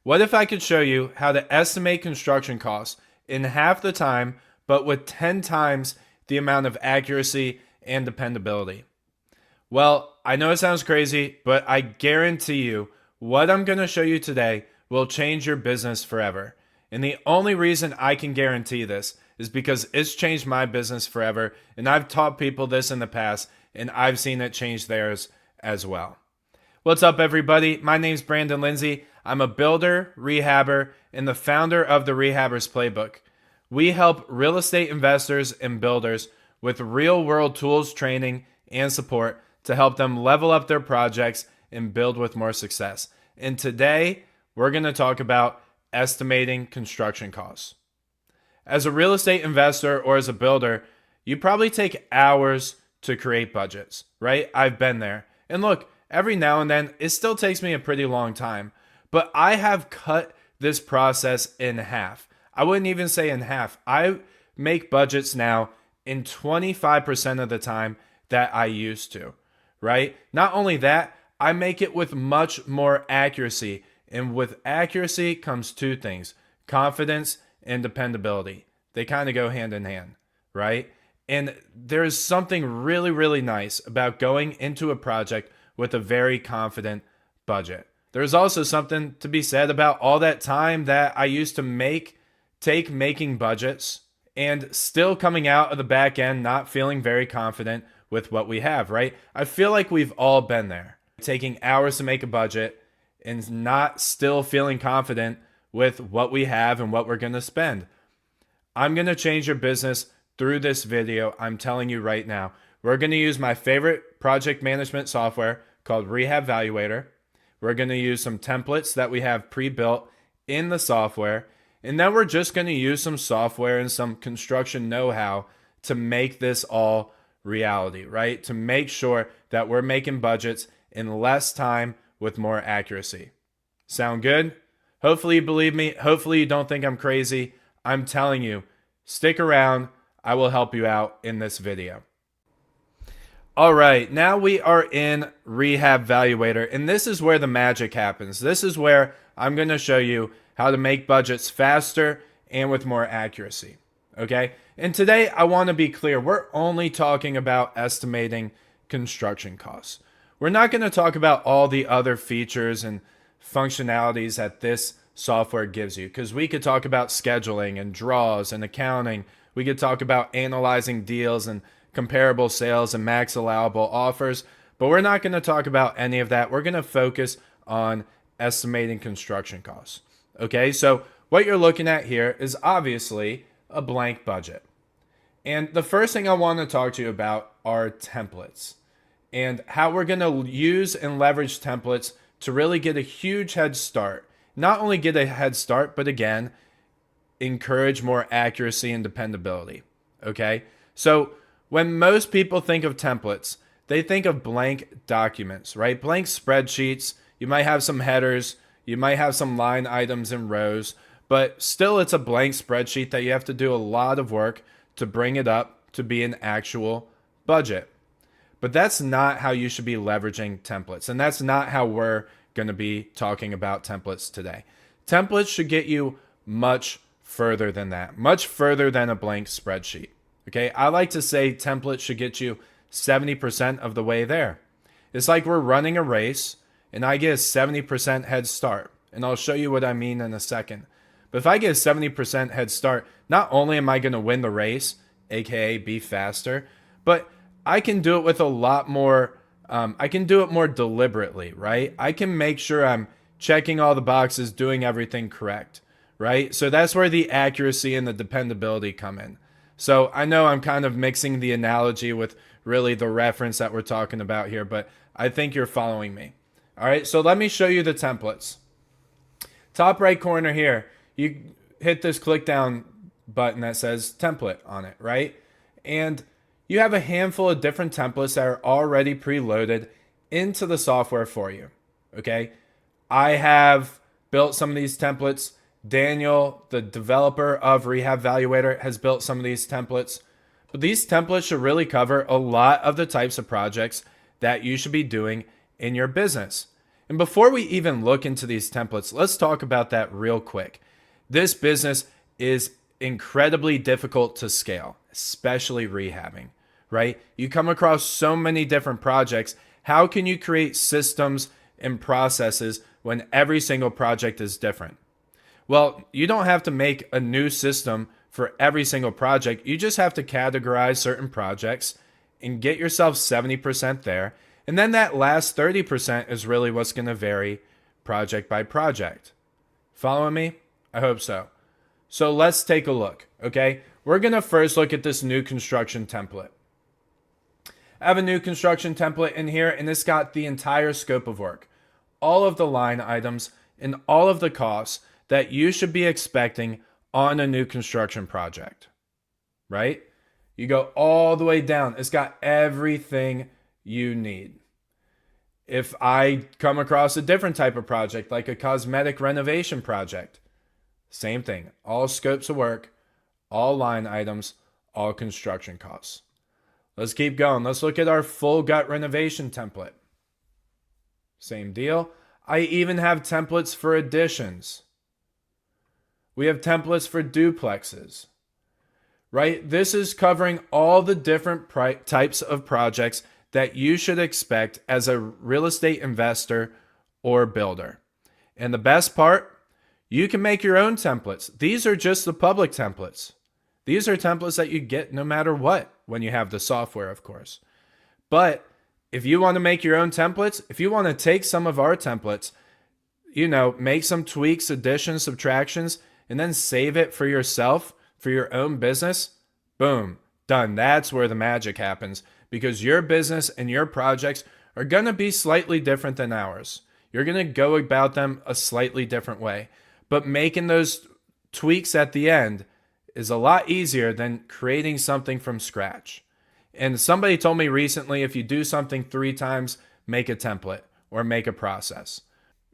What if I could show you how to estimate construction costs in half the time, but with 10 times the amount of accuracy and dependability? Well, I know it sounds crazy, but I guarantee you what I'm going to show you today will change your business forever. And the only reason I can guarantee this is because it's changed my business forever. And I've taught people this in the past, and I've seen it change theirs as well. What's up, everybody? My name's Brandon Lindsay. I'm a builder, rehabber, and the founder of the Rehabbers Playbook. We help real estate investors and builders with real-world tools, training, and support to help them level up their projects and build with more success. And today, we're going to talk about estimating construction costs. As a real estate investor or as a builder, you probably take hours to create budgets, right? I've been there. And look, every now and then, it still takes me a pretty long time, but I have cut this process in half. I wouldn't even say in half. I make budgets now in 25% of the time that I used to, right? Not only that, I make it with much more accuracy. And with accuracy comes two things: confidence and dependability. They kind of go hand in hand, right? And there's something really, really nice about going into a project with a very confident budget. There's also something to be said about all that time that I used to take making budgets and still coming out of the back end not feeling very confident with what we have, right? I feel like we've all been there. Taking hours to make a budget and not still feeling confident with what we have and what we're going to spend. I'm going to change your business through this video. I'm telling you right now. We're going to use my favorite project management software called Rehab Valuator. We're going to use some templates that we have pre-built in the software. And then we're just going to use some software and some construction know-how to make this all reality, right? To make sure that we're making budgets in less time with more accuracy. Sound good? Hopefully you believe me. Hopefully you don't think I'm crazy. I'm telling you, stick around. I will help you out in this video. All right, now we are in Rehab Valuator, and this is where the magic happens. This is where I'm going to show you how to make budgets faster and with more accuracy, okay? And today, I want to be clear. We're only talking about estimating construction costs. We're not going to talk about all the other features and functionalities that this software gives you, because we could talk about scheduling and draws and accounting. We could talk about analyzing deals and comparable sales and max allowable offers, but we're not going to talk about any of that. We're going to focus on estimating construction costs. Okay, so what you're looking at here is obviously a blank budget. And the first thing I want to talk to you about are templates and how we're going to use and leverage templates to really get a huge head start. Not only get a head start, but again, encourage more accuracy and dependability. Okay, so when most people think of templates, they think of blank documents, right? Blank spreadsheets. You might have some headers. You might have some line items and rows, but still it's a blank spreadsheet that you have to do a lot of work to bring it up to be an actual budget. But that's not how you should be leveraging templates. And that's not how we're going to be talking about templates today. Templates should get you much further than that, much further than a blank spreadsheet. Okay, I like to say templates should get you 70% of the way there. It's like we're running a race and I get a 70% head start. And I'll show you what I mean in a second. But if I get a 70% head start, not only am I going to win the race, aka be faster, but I can do it with a lot more, I can do it more deliberately, right? I can make sure I'm checking all the boxes, doing everything correct, right? So that's where the accuracy and the dependability come in. So I know I'm kind of mixing the analogy with really the reference that we're talking about here, but I think you're following me. All right, so let me show you the templates. Top right corner here, you hit this click down button that says template on it, right? And you have a handful of different templates that are already preloaded into the software for you, okay? I have built some of these templates. Daniel, the developer of Rehab Valuator, has built some of these templates. But these templates should really cover a lot of the types of projects that you should be doing in your business. And before we even look into these templates, let's talk about that real quick. This business is incredibly difficult to scale, especially rehabbing, right? You come across so many different projects. How can you create systems and processes when every single project is different? Well, you don't have to make a new system for every single project. You just have to categorize certain projects and get yourself 70% there. And then that last 30% is really what's going to vary project by project. Following me? I hope so. So let's take a look, okay? We're going to first look at this new construction template. I have a new construction template in here, and it's got the entire scope of work, all of the line items, and all of the costs that you should be expecting on a new construction project, right? You go all the way down. It's got everything you need. If I come across a different type of project, like a cosmetic renovation project, same thing. All scopes of work, all line items, all construction costs. Let's keep going. Let's look at our full gut renovation template. Same deal. I even have templates for additions. We have templates for duplexes, right? This is covering all the different types of projects that you should expect as a real estate investor or builder. And the best part, you can make your own templates. These are just the public templates. These are templates that you get no matter what when you have the software, of course. But if you want to make your own templates, if you want to take some of our templates, make some tweaks, additions, subtractions, and then save it for yourself, for your own business, boom, done. That's where the magic happens, because your business and your projects are going to be slightly different than ours. You're going to go about them a slightly different way. But making those tweaks at the end is a lot easier than creating something from scratch. And somebody told me recently, if you do something 3 times, make a template or make a process.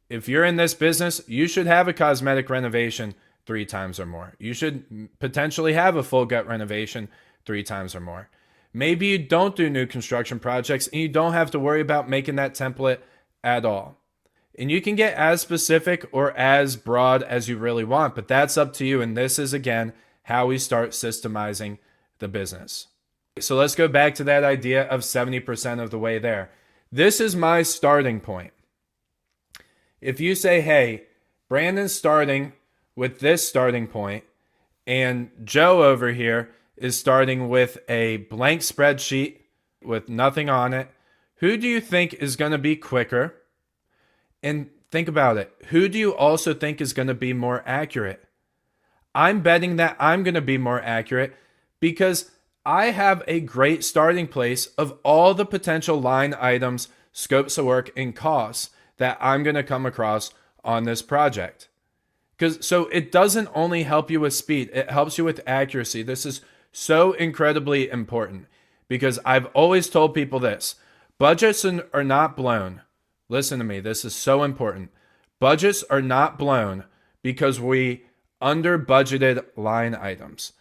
If you're in this business, you should have a cosmetic renovation 3 times or more. You should potentially have a full gut renovation 3 times or more. Maybe you don't do new construction projects and you don't have to worry about making that template at all. And you can get as specific or as broad as you really want, but that's up to you. And this is, again, how we start systemizing the business. So let's go back to that idea of 70% of the way there. This is my starting point. If you say, hey, Brandon's starting with this starting point, and Joe over here is starting with a blank spreadsheet with nothing on it, who do you think is going to be quicker? And think about it. Who do you also think is going to be more accurate? I'm betting that I'm going to be more accurate because I have a great starting place of all the potential line items, scopes of work, and costs that I'm going to come across on this project. So it doesn't only help you with speed, it helps you with accuracy. This is so incredibly important because I've always told people this. Budgets are not blown. Listen to me, this is so important. Budgets are not blown because we under budgeted line items.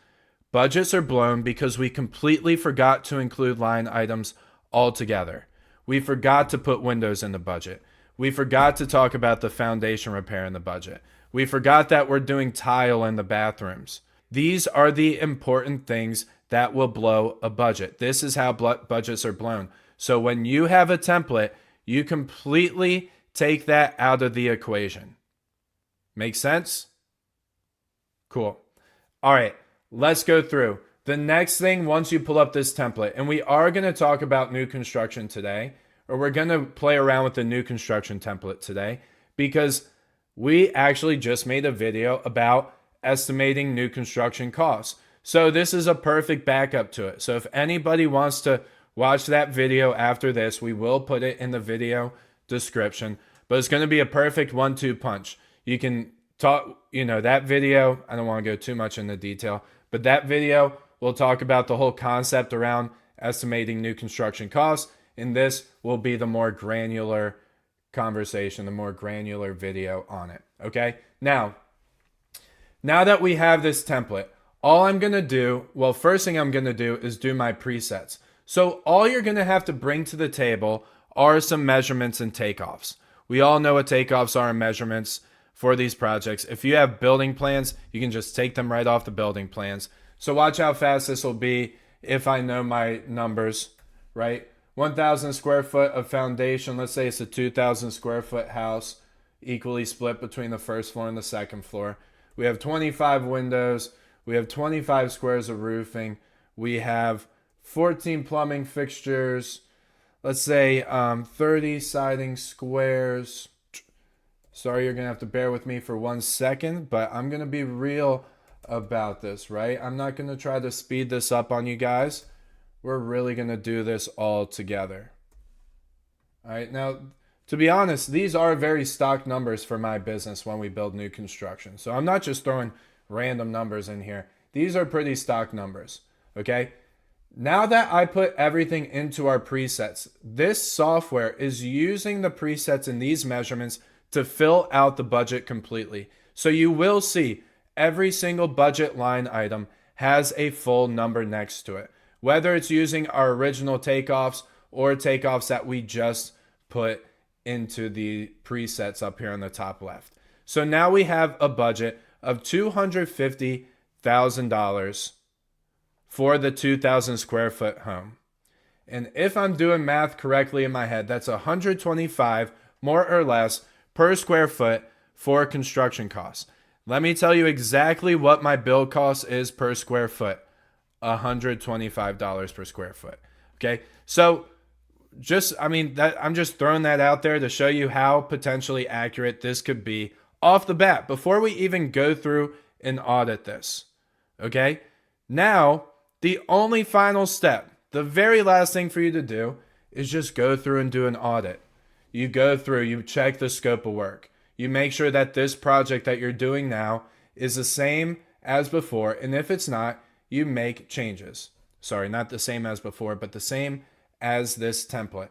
Budgets are blown because we completely forgot to include line items altogether. We forgot to put windows in the budget. We forgot to talk about the foundation repair in the budget. We forgot that we're doing tile in the bathrooms. These are the important things that will blow a budget. This is how budgets are blown. So when you have a template, you completely take that out of the equation. Make sense? Cool. All right, let's go through. The next thing, once you pull up this template, and we are going to talk about new construction today, or we're going to play around with the new construction template today, because we actually just made a video about estimating new construction costs. So this is a perfect backup to it. So if anybody wants to watch that video after this, we will put it in the video description, but it's going to be a perfect 1-2 punch. You can talk, that video, I don't want to go too much into detail, but that video will talk about the whole concept around estimating new construction costs, and this will be the more granular conversation, the more granular video on it. Okay? Now that we have this template, all I'm going to do, first thing I'm going to do is do my presets. So all you're going to have to bring to the table are some measurements and takeoffs. We all know what takeoffs are and measurements for these projects. If you have building plans, you can just take them right off the building plans. So watch how fast this will be if I know my numbers, right? 1,000 square foot of foundation. Let's say it's a 2,000 square foot house, equally split between the first floor and the second floor. We have 25 windows. We have 25 squares of roofing. We have 14 plumbing fixtures. Let's say 30 siding squares. Sorry, you're going to have to bear with me for 1 second, but I'm going to be real about this, right? I'm not going to try to speed this up on you guys. We're really going to do this all together. All right, now, to be honest, these are very stock numbers for my business when we build new construction. So I'm not just throwing random numbers in here. These are pretty stock numbers, okay? Now that I put everything into our presets, this software is using the presets in these measurements to fill out the budget completely. So you will see every single budget line item has a full number next to it, whether it's using our original takeoffs or takeoffs that we just put into the presets up here on the top left. So now we have a budget of $250,000 for the 2,000 square foot home. And if I'm doing math correctly in my head, that's $125 more or less per square foot for construction costs. Let me tell you exactly what my build cost is per square foot. $125 per square foot. Okay. So I'm just throwing that out there to show you how potentially accurate this could be off the bat before we even go through and audit this. Okay. Now, the only final step, the very last thing for you to do is just go through and do an audit. You go through, you check the scope of work. You make sure that this project that you're doing now is the same as before. And if it's not, you make changes. Sorry, not the same as before, but the same as this template.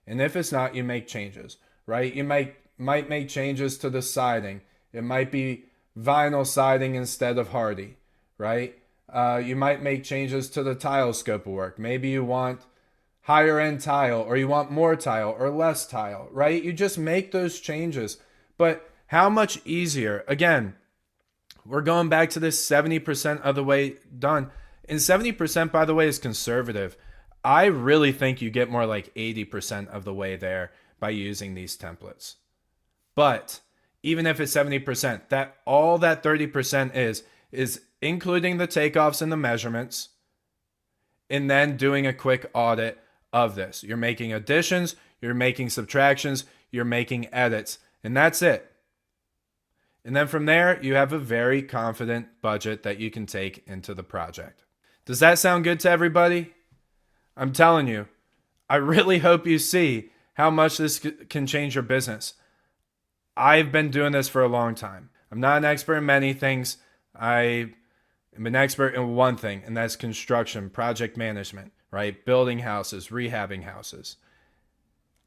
And if it's not, you make changes, right? You might make changes to the siding. It might be vinyl siding instead of hardy, right? You might make changes to the tile scope of work. Maybe you want higher end tile, or you want more tile or less tile, right? You just make those changes. But how much easier? Again, we're going back to this 70% of the way done. And 70%, by the way, is conservative. I really think you get more like 80% of the way there by using these templates. But even if it's 70%, that all that 30% is including the takeoffs and the measurements, and then doing a quick audit of this. You're making additions, you're making subtractions, you're making edits, and that's it. And then from there, you have a very confident budget that you can take into the project. Does that sound good to everybody? I'm telling you, I really hope you see how much this can change your business. I've been doing this for a long time. I'm not an expert in many things. I am an expert in one thing, and that's construction, project management, right? Building houses, rehabbing houses.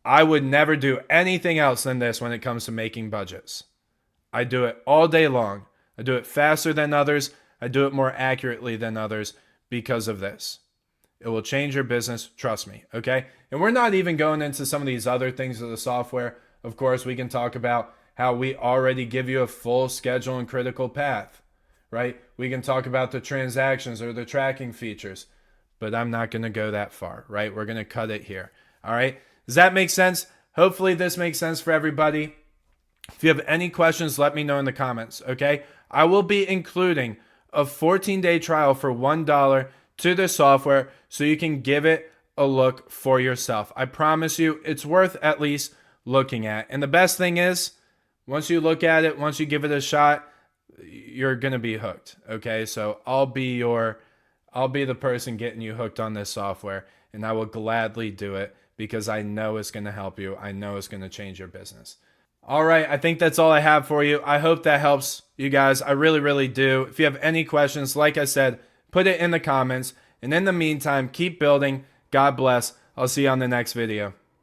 I would never do anything else than this when it comes to making budgets. I do it all day long. I do it faster than others. I do it more accurately than others because of this. It will change your business, trust me, okay? And we're not even going into some of these other things of the software. Of course, we can talk about how we already give you a full schedule and critical path, right? We can talk about the transactions or the tracking features, but I'm not going to go that far, right? We're going to cut it here, all right? Does that make sense? Hopefully this makes sense for everybody. If you have any questions, let me know in the comments, okay? I will be including a 14-day trial for $1 to the software so you can give it a look for yourself. I promise you it's worth at least looking at. And the best thing is, once you look at it, once you give it a shot, you're going to be hooked, okay? So I'll be the person getting you hooked on this software, and I will gladly do it because I know it's going to help you. I know it's going to change your business. All right, I think that's all I have for you. I hope that helps you guys. I really, really do. If you have any questions, like I said, put it in the comments. And in the meantime, keep building. God bless. I'll see you on the next video.